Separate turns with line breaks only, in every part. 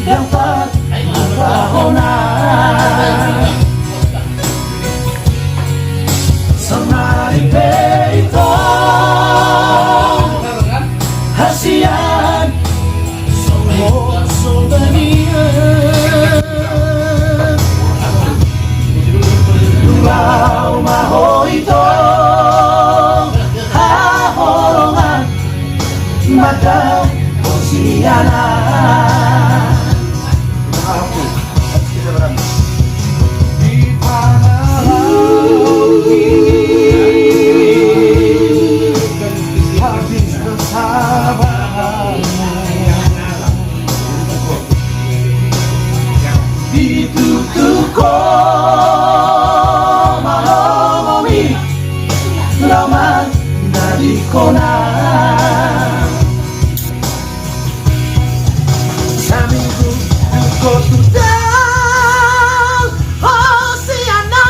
dapat mapahonan sa maripeito hasian semua souvenir luau maho ito hahorongan mata Oceana di panahon habis kesabaranmu ditutup ko malongomi laman dari kona Saminggu duko tudang Oceana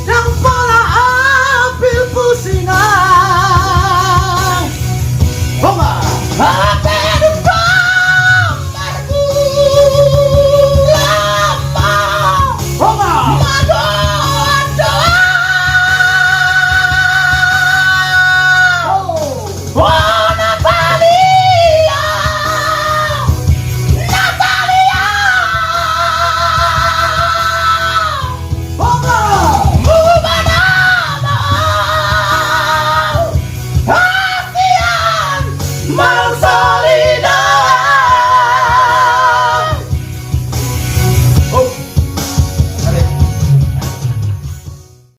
yang pola ambil pusingan Honga hati depan marku lama Honga Malsa